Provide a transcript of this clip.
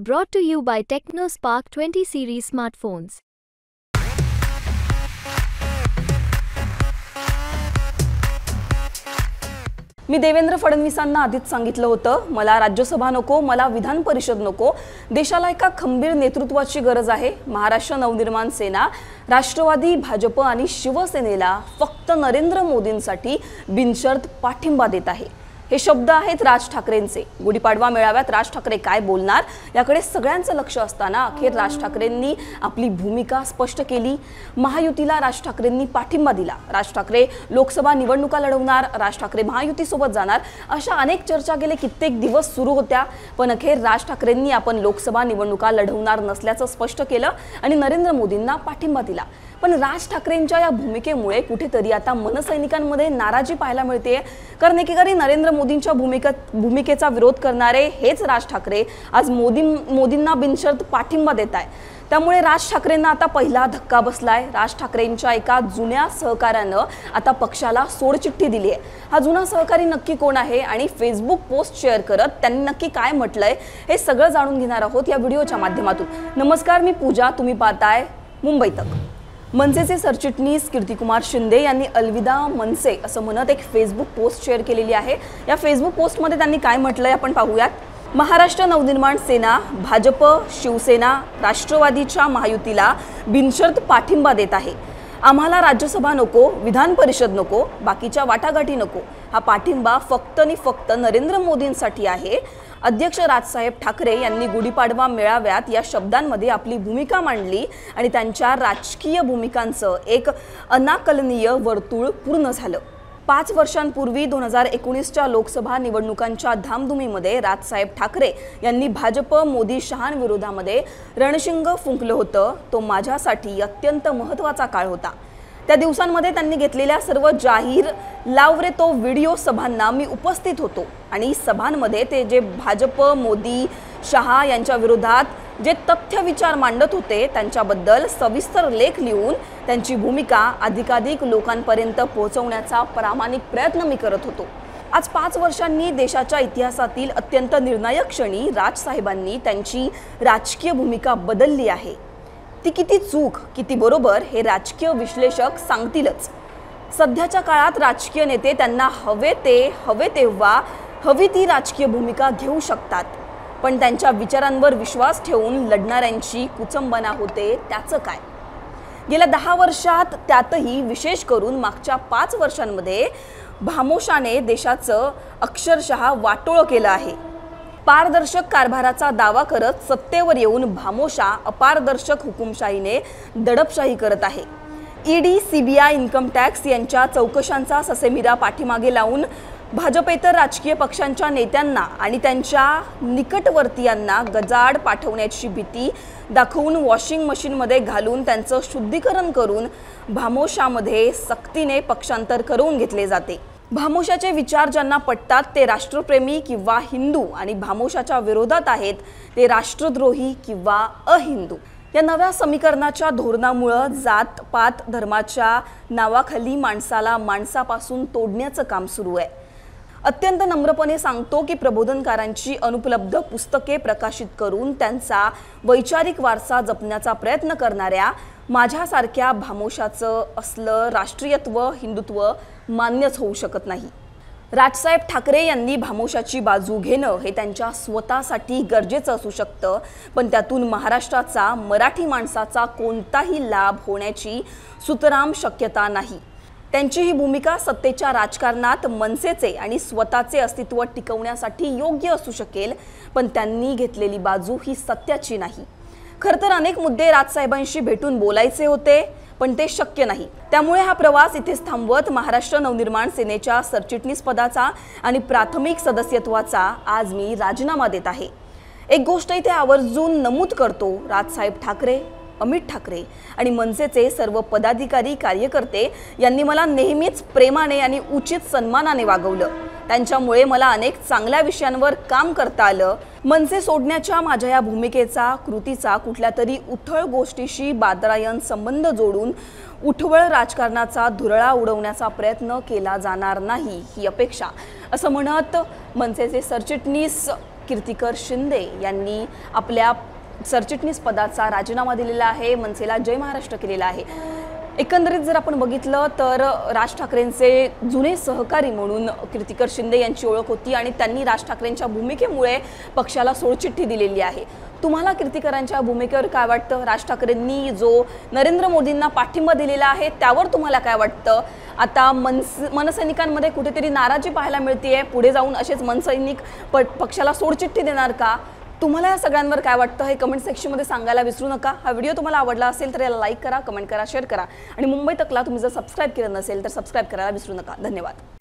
Brought to you by TechnoSpark 20 series smartphones. मी देवेंद्र फडणवीसांना आधीच सांगितलं होतं, मला राज्यसभा नको, मला विधान परिषद नको. देशाला एका खंबीर नेतृत्वाची गरज आहे. महाराष्ट्र नवनिर्माण सेना, राष्ट्रवादी, भाजप आणि शिवसेनेला फक्त नरेंद्र मोदींसाठी बिनशर्त पाठिंबा देत आहे. हे शब्द आहेत राज ठाकरेंचे. गुढीपाडवा मेळाव्यात राज ठाकरे काय बोलणार याकडे सगळ्यांचं लक्ष असताना अखेर राज ठाकरेंनी आपली भूमिका स्पष्ट केली. महायुतीला राज ठाकरेंनी पाठिंबा दिला. राज ठाकरे लोकसभा निवडणुका लढवणार, राज ठाकरे महायुतीसोबत जाणार, अशा अनेक चर्चा गेले कित्येक दिवस सुरू होत्या. पण अखेर राज ठाकरेंनी आपण लोकसभा निवडणुका लढवणार नसल्याचं स्पष्ट केलं आणि नरेंद्र मोदींना पाठिंबा दिला. पण राज ठाकरेंच्या या भूमिकेमुळे कुठेतरी आता मनसैनिकांमध्ये नाराजी पाहायला मिळते. कारण एकेकाळी नरेंद्र मोदींच्या भूमिकेचा विरोध करणारे हेच राज ठाकरे आज मोदींना बिनशर्त पाठिंबा देत आहे. त्यामुळे राज ठाकरेंना आता पहिला धक्का बसलाय. राज ठाकरेंच्या एका जुन्या सहकाऱ्यानं आता पक्षाला सोडचिठ्ठी दिली आहे. हा जुना सहकारी नक्की कोण आहे आणि फेसबुक पोस्ट शेअर करत त्यांनी नक्की काय म्हटलंय हे सगळं जाणून घेणार आहोत या व्हिडिओच्या माध्यमातून. नमस्कार, मी पूजा, तुम्ही पाहताय मुंबई तक. मनसेचे सरचिटणीस कीर्तिकुमार शिंदे यांनी अलविदा मनसे असं म्हणत एक फेसबुक पोस्ट शेअर केलेली आहे. या फेसबुक पोस्टमध्ये त्यांनी काय म्हटलंय आपण पाहूयात. महाराष्ट्र नवनिर्माण सेना, भाजप, शिवसेना, राष्ट्रवादीच्या महायुतीला बिनशर्त पाठिंबा देत आहे. आम्हाला राज्यसभा नको, विधान परिषद नको, बाकीच्या वाटाघाटी नको. हा पाठिंबा फक्त आणि फक्त नरेंद्र मोदींसाठी आहे. अध्यक्ष राजसाहेब ठाकरे यांनी गुढीपाडवा मेळाव्यात या शब्दांमध्ये आपली भूमिका मांडली आणि त्यांच्या राजकीय भूमिकांचं एक अनाकलनीय वर्तुळ पूर्ण झालं. 5 वर्षांपूर्वी 2019च्या लोकसभा निवडणुकांच्या धामधुमीमध्ये राजसाहेब ठाकरे यांनी भाजप मोदी शहांविरोधामध्ये रणशिंग फुंकलं होतं. तो माझ्यासाठी अत्यंत महत्त्वाचा काळ होता. त्या दिवसांमध्ये त्यांनी घेतलेल्या सर्व जाहीर लावरे तो व्हिडिओ सभांना मी उपस्थित होतो आणि सभांमध्ये ते जे भाजप, मोदी, शहा यांच्या विरोधात जे तथ्य विचार मांडत होते त्यांच्याबद्दल सविस्तर लेख लिहून त्यांची भूमिका अधिकाधिक लोकांपर्यंत पोहोचवण्याचा प्रामाणिक प्रयत्न मी करत होतो. आज 5 वर्षांनी देशाच्या इतिहासातील अत्यंत निर्णायक क्षणी राजसाहेबांनी त्यांची राजकीय भूमिका बदलली आहे. ती किती चूक, किती बरोबर हे राजकीय विश्लेषक सांगतीलच. सध्याच्या काळात राजकीय नेते त्यांना हवे तेव्हा हवी ती राजकीय भूमिका घेऊ शकतात. पण त्यांच्या विचारांवर विश्वास ठेवून लढणाऱ्यांची कुचंबना होते. त्याचं काय? गेल्या 10 वर्षात, त्यातही विशेष करून मागच्या 5 वर्षांमध्ये भामोशाने देशाचं अक्षरशः वाटोळं केलं आहे. पारदर्शक कारभाराचा दावा करत सत्तेवर येऊन भामोशा अपारदर्शक हुकुमशाहीने दडपशाही करत आहे. ईडी, सीबीआय, इन्कम टॅक्स यांच्या चौकशांचा ससेमिरा पाठीमागे लावून भाजपेतर राजकीय पक्षांच्या नेत्यांना आणि त्यांच्या निकटवर्तीयांना गजाआड पाठवण्याची भीती दाखवून वॉशिंग मशीनमध्ये घालून त्यांचं शुद्धीकरण करून भामोशामध्ये सक्तीने पक्षांतर करून घेतले जाते. भामोशाचे विचार ज्यांना पटतात ते राष्ट्रप्रेमी किंवा हिंदू आणि भामोशाच्या विरोधात आहेत ते राष्ट्रद्रोही किंवा अहिंदू. या नव्या समीकरणाच्या धोरणामुळे जात पात धर्माच्या नावाखाली माणसाला माणसापासून तोडण्याचं काम सुरू आहे. अत्यंत नम्रपणे सांगतो की प्रबोधनकारांची अनुपलब्ध पुस्तके प्रकाशित करून त्यांचा वैचारिक वारसा जपण्याचा प्रयत्न करणाऱ्या माझ्यासारख्या भामोशाचं असलं राष्ट्रीयत्व, हिंदुत्व मान्यच होऊ शकत नाही. राजसाहेब ठाकरे यांनी भामोशाची बाजू घेणं हे त्यांच्या स्वतःसाठी गरजेचं असू शकतं, पण त्यातून महाराष्ट्राचा, मराठी माणसाचा कोणताही लाभ होण्याची सुतराम शक्यता नाही. त्यांची ही भूमिका सत्तेच्या राजकारणात मनसेचे आणि स्वतःचे अस्तित्व टिकवण्यासाठी योग्य असू शकेल, पण त्यांनी घेतलेली बाजू ही सत्याची नाही. खरं तर अनेक मुद्दे राजसाहेबांशी भेटून बोलायचे होते, पण ते शक्य नाही. त्यामुळे हा प्रवास इथेच थांबवत महाराष्ट्र नवनिर्माण सेनेच्या सरचिटणीस पदाचा आणि प्राथमिक सदस्यत्वाचा आज मी राजीनामा देत आहे. एक गोष्ट इथे आवर्जून नमूद करतो, राजसाहेब ठाकरे, अमित ठाकरे आणि मनसेचे सर्व पदाधिकारी, कार्यकर्ते यांनी मला नेहमीच प्रेमाने आणि उचित सन्मानाने वागवलं. त्यांच्यामुळे मला अनेक चांगल्या विषयांवर काम करता आलं. मनसे सोडण्याच्या माझ्या या भूमिकेचा, कृतीचा कुठल्या तरी उथळ गोष्टीशी बादरायण संबंध जोडून उठवळ राजकारणाचा धुरळा उडवण्याचा प्रयत्न केला जाणार नाही ही अपेक्षा, असं म्हणत मनसेचे सरचिटणीस कीर्तिकर शिंदे यांनी आपल्या सरचिटणीस पदाचा राजीनामा दिलेला आहे, मनसेला जय महाराष्ट्र केलेला आहे। एकंदरीत जर आपण बघितलं तर राज ठाकरेंचे जुने सहकारी म्हणून कीर्तिकर शिंदे यांची ओळख होती आणि त्यांनी राज ठाकरेंच्या भूमिकेमुळे पक्षाला सोडचिठ्ठी दिलेली आहे। तुम्हाला कीर्तिकरांच्या भूमिकेवर काय वाटतं? राज ठाकरेंनी जो नरेंद्र मोदींना पाठिंबा दिलेला आहे त्यावर तुम्हाला काय वाटतं? आता मनसैनिकांमध्ये कुठेतरी नाराजी पाहायला मिळतेय, पुढे जाऊन असेच मनसैनिक पक्षाला सोडचिठ्ठी देणार का? तुम्हाला या सगळ्यांवर काय वाटतं हे कमेंट सेक्शनमध्ये सांगायला विसरू नका। हा व्हिडिओ तुम्हाला आवडला असेल तर याला लाईक करा, कमेंट करा, शेअर करा आणि मुंबई तकला तुम्ही जर सबस्क्राईब केलं नसेल तर सबस्क्राईब करायला विसरू नका। धन्यवाद।